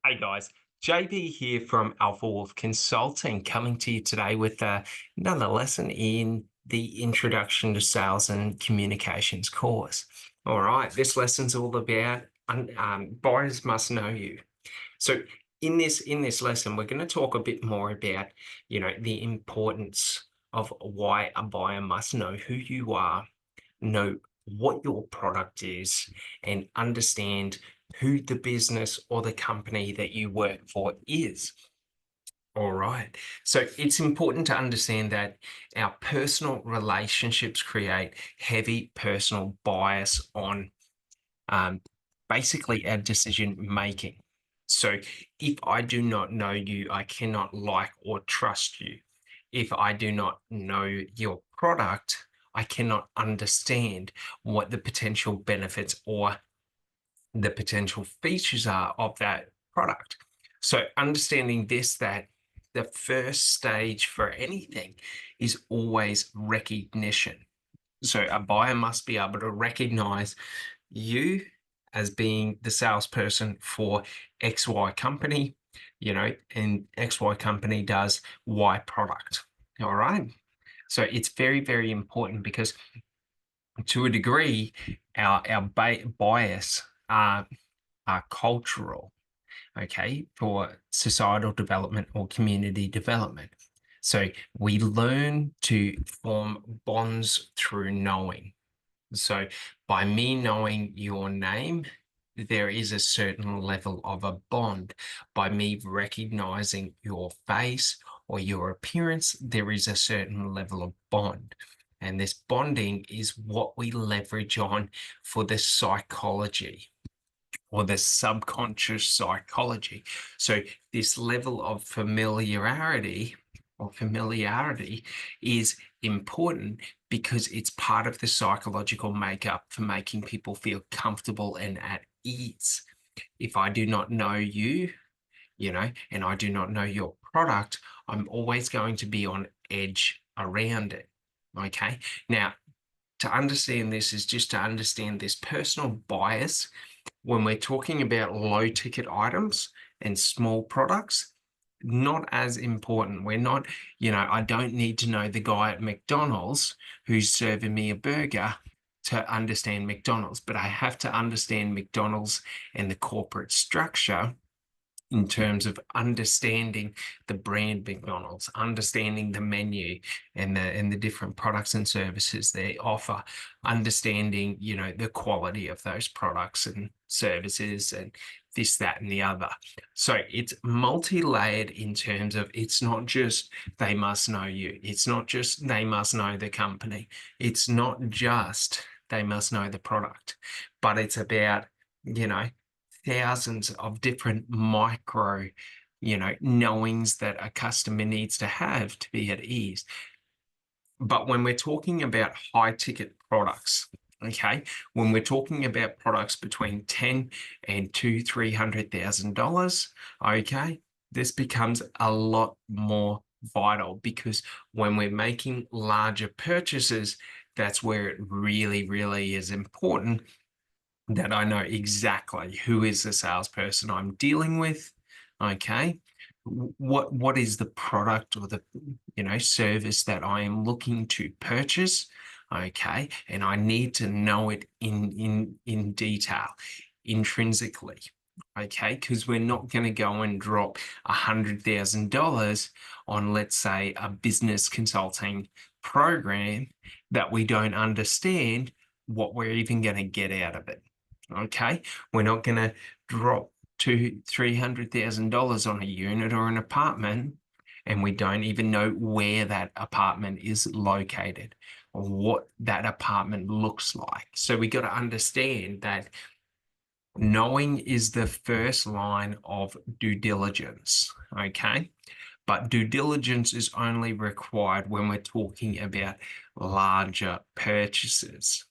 Hey guys, JB here from Alpha Wolf Consulting, coming to you today with another lesson in the Introduction to Sales and Communications course. All right, this lesson's all about buyers must know you. So in this lesson, we're going to talk a bit more about, the importance of why a buyer must know who you are, know what your product is, and understand who the business or the company that you work for is. All right. So it's important to understand that our personal relationships create heavy personal bias on um, basically our decision making. So if I do not know you, I cannot like or trust you. If I do not know your product, I cannot understand what the potential benefits or the potential features are of that product. So understanding this, that the first stage for anything is always recognition. So a buyer must be able to recognize you as being the salesperson for XY company, and XY company does Y product. All right. So it's very, very important because to a degree, our bias are cultural, okay, for societal development or community development. So we learn to form bonds through knowing. So by me knowing your name, there is a certain level of a bond. By me recognizing your face or your appearance, there is a certain level of bond. And this bonding is what we leverage on for the psychology or the subconscious psychology. So this level of familiarity is important because it's part of the psychological makeup for making people feel comfortable and at ease. If I do not know you, and I do not know your product, I'm always going to be on edge around it. Okay. Now, to understand this is just to understand this personal bias when we're talking about low ticket items and small products. Not as important. We're not, I don't need to know the guy at McDonald's who's serving me a burger to understand McDonald's, but I have to understand McDonald's and the corporate structure in terms of understanding the brand McDonald's, understanding the menu and the different products and services they offer, understanding, the quality of those products and services and this, that, and the other. So it's multi-layered in terms of it's not just they must know you. It's not just they must know the company. It's not just they must know the product, but it's about, thousands of different micro, knowings that a customer needs to have to be at ease. But when we're talking about high ticket products, okay, when we're talking about products between 10 and $300,000, okay, this becomes a lot more vital because when we're making larger purchases, that's where it really, really is important that I know exactly who is the salesperson I'm dealing with. Okay. What is the product or the service that I am looking to purchase? Okay. And I need to know it in detail, intrinsically. Okay, because we're not going to go and drop $100,000 on, let's say, a business consulting program that we don't understand what we're even going to get out of it. Okay, we're not going to drop $300,000 on a unit or an apartment, and we don't even know where that apartment is located or what that apartment looks like. So we got to understand that knowing is the first line of due diligence. Okay, but due diligence is only required when we're talking about larger purchases.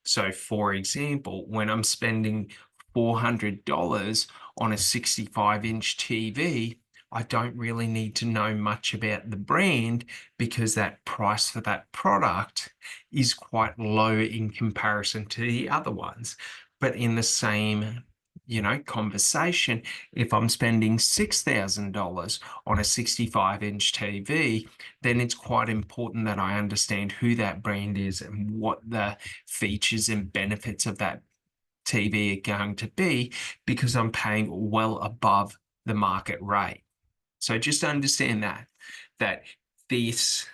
So, for example, when I'm spending $400 on a 65-inch TV, I don't really need to know much about the brand because that price for that product is quite low in comparison to the other ones. But in the same conversation, if I'm spending $6,000 on a 65-inch TV, then it's quite important that I understand who that brand is and what the features and benefits of that TV are going to be, because I'm paying well above the market rate. So just understand that this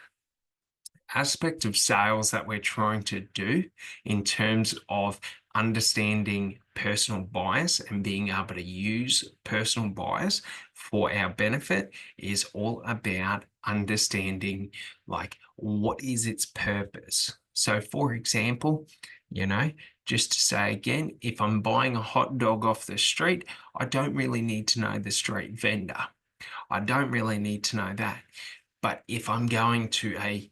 aspect of sales that we're trying to do in terms of understanding personal bias and being able to use personal bias for our benefit is all about understanding, like, what is its purpose. So for example, just to say again, if I'm buying a hot dog off the street, I don't really need to know the street vendor. I don't really need to know that. But if I'm going to a,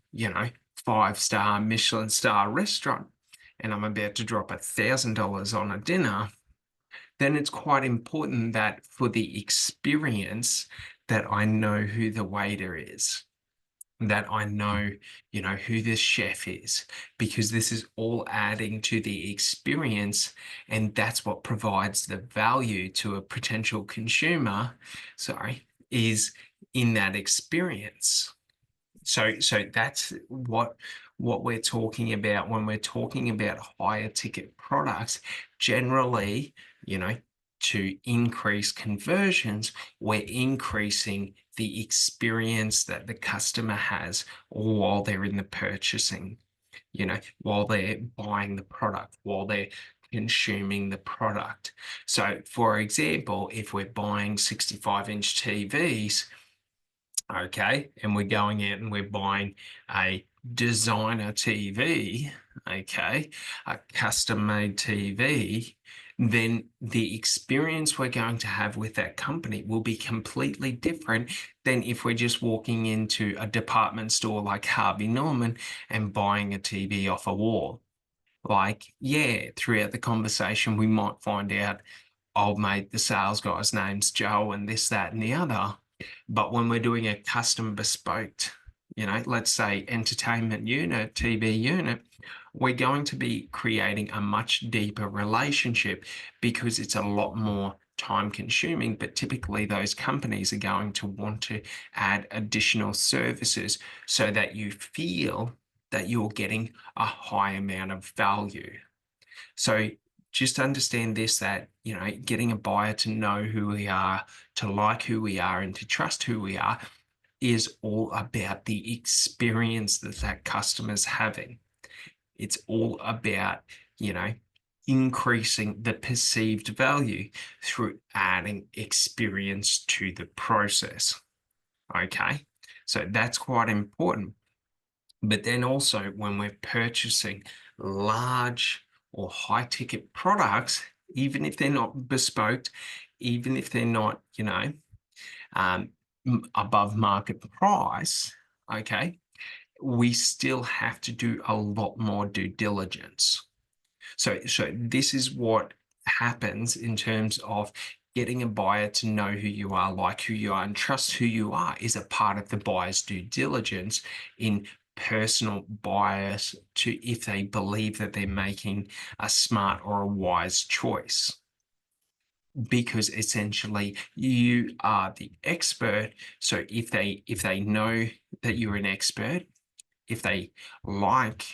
5-star Michelin star restaurant and I'm about to drop $1,000 on a dinner, then it's quite important that for the experience that I know who the waiter is, that I know, who the chef is, because this is all adding to the experience, and that's what provides the value to a potential consumer, is in that experience. So that's what we're talking about when we're talking about higher ticket products. Generally, to increase conversions, we're increasing the experience that the customer has while they're in the purchasing, while they're buying the product, while they're consuming the product. So for example, if we're buying 65-inch TVs, okay, and we're going out and we're buying a designer TV, okay, a custom-made TV, then the experience we're going to have with that company will be completely different than if we're just walking into a department store like Harvey Norman and buying a TV off a wall. Like, yeah, throughout the conversation, we might find out, old mate, the sales guy's name's Joe and this, that, and the other. But when we're doing a custom bespoke, let's say entertainment unit, TV unit, we're going to be creating a much deeper relationship because it's a lot more time consuming, but typically those companies are going to want to add additional services so that you feel that you're getting a high amount of value. So just understand this, that, getting a buyer to know who we are, to like who we are, and to trust who we are is all about the experience that customer's having. It's all about, increasing the perceived value through adding experience to the process. Okay, so that's quite important. But then also when we're purchasing large or high ticket products, even if they're not bespoke, even if they're not, above market price, okay, we still have to do a lot more due diligence. So this is what happens in terms of getting a buyer to know who you are, like who you are, and trust who you are is a part of the buyer's due diligence in personal bias to if they believe that they're making a smart or a wise choice. Because essentially you are the expert. So if they know that you're an expert, if they like,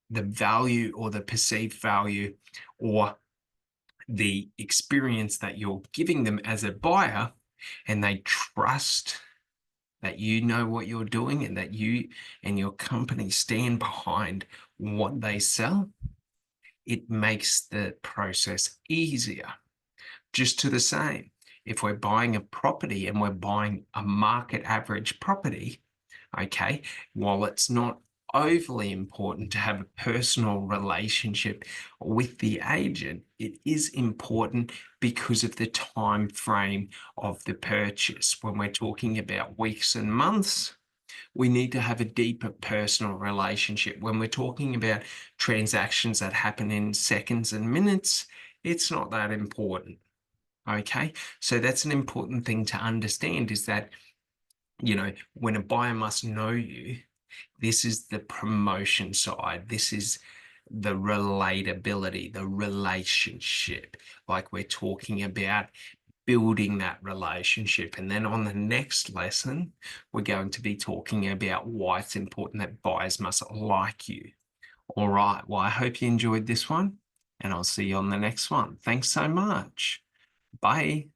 the value or the perceived value or the experience that you're giving them as a buyer, and they trust that you know what you're doing and that you and your company stand behind what they sell, it makes the process easier. Just to the same, if we're buying a property and we're buying a market average property, okay, while it's not overly important to have a personal relationship with the agent, it is important because of the time frame of the purchase. When we're talking about weeks and months, we need to have a deeper personal relationship. When we're talking about transactions that happen in seconds and minutes, it's not that important. Okay, so that's an important thing to understand, is that, when a buyer must know you, this is the promotion side. This is the relatability, the relationship, like we're talking about building that relationship. And then on the next lesson, we're going to be talking about why it's important that buyers must like you. All right. Well, I hope you enjoyed this one, and I'll see you on the next one. Thanks so much. Bye.